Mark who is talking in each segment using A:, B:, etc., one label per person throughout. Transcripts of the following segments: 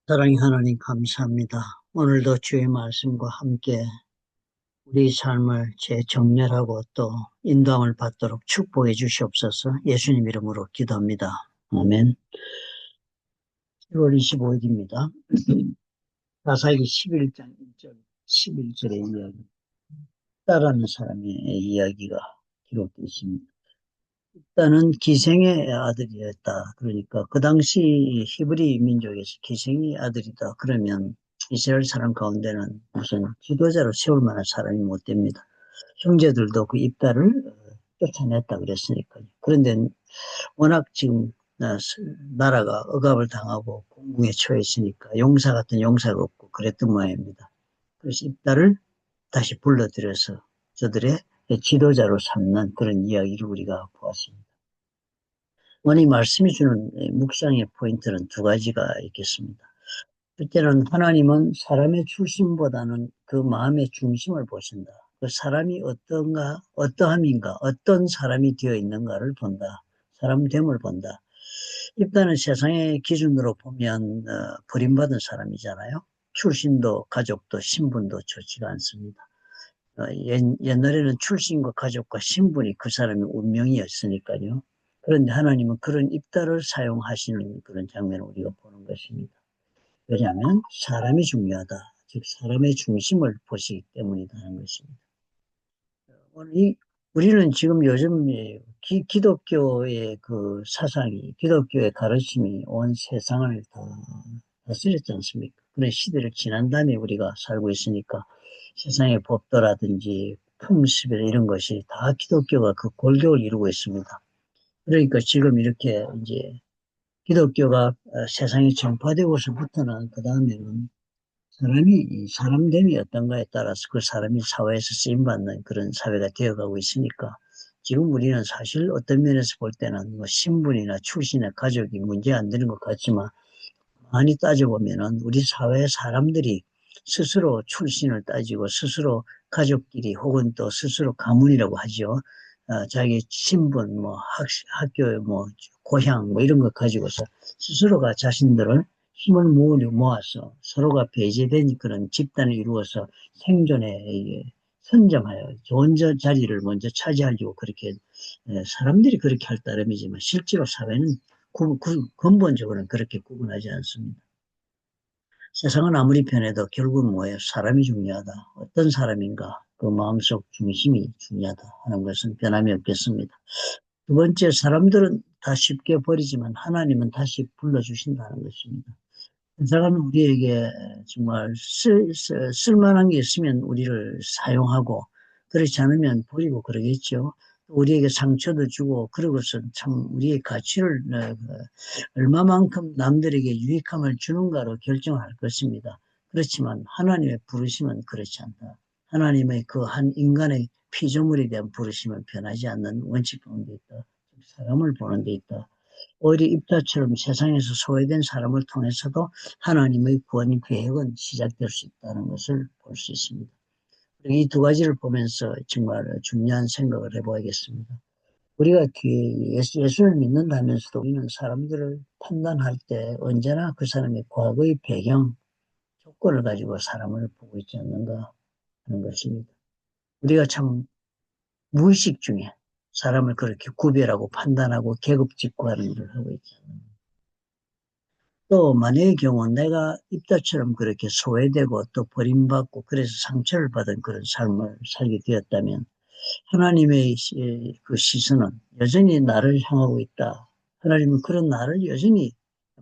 A: 사랑의 하나님 감사합니다. 오늘도 주의 말씀과 함께 우리 삶을 재정렬하고 또 인도함을 받도록 축복해 주시옵소서. 예수님 이름으로 기도합니다. 아멘. 1월 25일입니다. 사사기 11장 1절, 11절의 이야기. 따라하는 사람의 이야기가 기록되어 있습니다. 일단은 기생의 아들이었다. 그러니까 그 당시 히브리 민족에서 기생의 아들이다. 그러면 이스라엘 사람 가운데는 무슨 지도자로 세울 만한 사람이 못 됩니다. 형제들도 그 입다를 쫓아냈다 그랬으니까요. 그런데 워낙 지금 나라가 억압을 당하고 공궁에 처했으니까 용사 같은 용사가 없고 그랬던 모양입니다. 그래서 입다를 다시 불러들여서 저들의 지도자로 삼는 그런 이야기를 우리가 보았습니다. 오늘 이 말씀이 주는 묵상의 포인트는 두 가지가 있겠습니다. 첫째는 하나님은 사람의 출신보다는 그 마음의 중심을 보신다. 그 사람이 어떤가, 어떠함인가, 어떤 사람이 되어 있는가를 본다. 사람됨을 본다. 일단은 세상의 기준으로 보면 버림받은 사람이잖아요. 출신도 가족도 신분도 좋지가 않습니다. 옛날에는 출신과 가족과 신분이 그 사람의 운명이었으니까요. 그런데 하나님은 그런 입다를 사용하시는 그런 장면을 우리가 보는 것입니다. 왜냐하면 사람이 중요하다. 즉 사람의 중심을 보시기 때문이다 하는 것입니다. 우리는 지금 요즘 기독교의 그 사상이, 기독교의 가르침이 온 세상을 다 다스렸지 않습니까? 그런 시대를 지난 다음에 우리가 살고 있으니까 세상의 법도라든지 풍습이나 이런 것이 다 기독교가 그 골격을 이루고 있습니다. 그러니까 지금 이렇게 이제 기독교가 세상에 전파되고서부터는 그 다음에는 사람이 사람됨이 어떤가에 따라서 그 사람이 사회에서 쓰임받는 그런 사회가 되어가고 있으니까 지금 우리는 사실 어떤 면에서 볼 때는 뭐 신분이나 출신이나 가족이 문제 안 되는 것 같지만 많이 따져보면은 우리 사회 사람들이 스스로 출신을 따지고 스스로 가족끼리 혹은 또 스스로 가문이라고 하죠. 자기 신분, 뭐 학교, 뭐 고향, 뭐 이런 것 가지고서 스스로가 자신들을 힘을 모아서 서로가 배제된 그런 집단을 이루어서 생존에 선점하여 좋은 자리를 먼저 차지하려고 그렇게 사람들이 그렇게 할 따름이지만 실제로 사회는 근본적으로는 그렇게 구분하지 않습니다. 세상은 아무리 변해도 결국은 뭐예요? 사람이 중요하다. 어떤 사람인가? 그 마음속 중심이 중요하다 하는 것은 변함이 없겠습니다. 두 번째, 사람들은 다 쉽게 버리지만 하나님은 다시 불러주신다는 것입니다. 세상은 우리에게 정말 쓸만한 게 있으면 우리를 사용하고 그렇지 않으면 버리고 그러겠죠. 우리에게 상처도 주고 그러고서 참 우리의 가치를 얼마만큼 남들에게 유익함을 주는가로 결정할 것입니다. 그렇지만 하나님의 부르심은 그렇지 않다. 하나님의 그 한 인간의 피조물에 대한 부르심은 변하지 않는 원칙 가운데 있다. 사람을 보는 데 있다. 오히려 입다처럼 세상에서 소외된 사람을 통해서도 하나님의 구원 계획은 시작될 수 있다는 것을 볼 수 있습니다. 이 두 가지를 보면서 정말 중요한 생각을 해보겠습니다. 우리가 예수를 믿는다면서도 우리는 사람들을 판단할 때 언제나 그 사람의 과거의 배경, 조건을 가지고 사람을 보고 있지 않는가 하는 것입니다. 우리가 참 무의식 중에 사람을 그렇게 구별하고 판단하고 계급짓고하는 일을 하고 있지 않는가. 또 만약의 경우 내가 입다처럼 그렇게 소외되고 또 버림받고 그래서 상처를 받은 그런 삶을 살게 되었다면 하나님의 그 시선은 여전히 나를 향하고 있다. 하나님은 그런 나를 여전히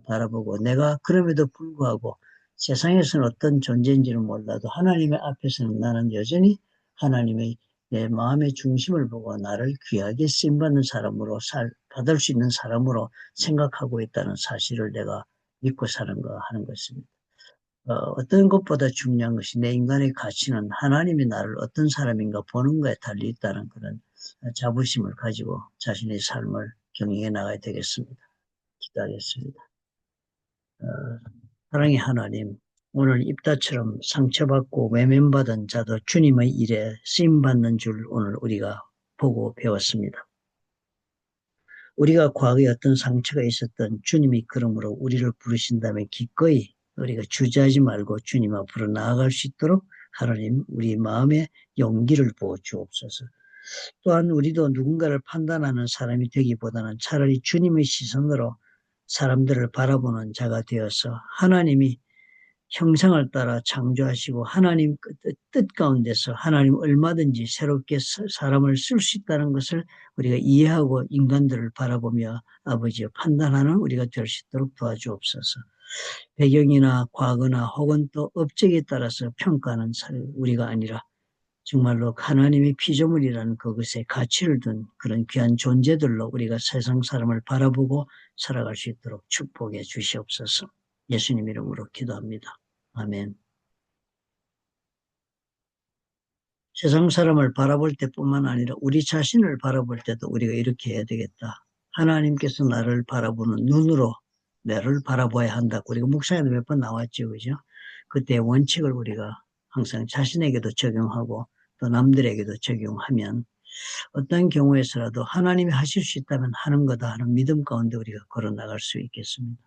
A: 바라보고 내가 그럼에도 불구하고 세상에서는 어떤 존재인지는 몰라도 하나님의 앞에서는 나는 여전히 하나님의 내 마음의 중심을 보고 나를 귀하게 쓰임받는 사람으로 받을 수 있는 사람으로 생각하고 있다는 사실을 내가 믿고 사는가 하는 것입니다. 어떤 것보다 중요한 것이 내 인간의 가치는 하나님이 나를 어떤 사람인가 보는 거에 달려 있다는 그런 자부심을 가지고 자신의 삶을 경영해 나가야 되겠습니다. 기도하겠습니다. 어, 사랑의 하나님, 오늘 입다처럼 상처받고 외면받은 자도 주님의 일에 쓰임받는 줄 오늘 우리가 보고 배웠습니다. 우리가 과거에 어떤 상처가 있었던 주님이 그러므로 우리를 부르신다면 기꺼이 우리가 주저하지 말고 주님 앞으로 나아갈 수 있도록 하나님 우리 마음에 용기를 부어 주옵소서. 또한 우리도 누군가를 판단하는 사람이 되기보다는 차라리 주님의 시선으로 사람들을 바라보는 자가 되어서 하나님이 형상을 따라 창조하시고 하나님 뜻 가운데서 하나님 얼마든지 새롭게 사람을 쓸 수 있다는 것을 우리가 이해하고 인간들을 바라보며 아버지여 판단하는 우리가 될 수 있도록 도와주옵소서. 배경이나 과거나 혹은 또 업적에 따라서 평가하는 우리가 아니라 정말로 하나님의 피조물이라는 그것에 가치를 둔 그런 귀한 존재들로 우리가 세상 사람을 바라보고 살아갈 수 있도록 축복해 주시옵소서. 예수님 이름으로 기도합니다. 아멘. 세상 사람을 바라볼 때뿐만 아니라 우리 자신을 바라볼 때도 우리가 이렇게 해야 되겠다. 하나님께서 나를 바라보는 눈으로 나를 바라봐야 한다고 우리가 묵상에도 몇 번 나왔죠. 그죠? 그때 원칙을 우리가 항상 자신에게도 적용하고 또 남들에게도 적용하면 어떤 경우에서라도 하나님이 하실 수 있다면 하는 거다 하는 믿음 가운데 우리가 걸어 나갈 수 있겠습니다.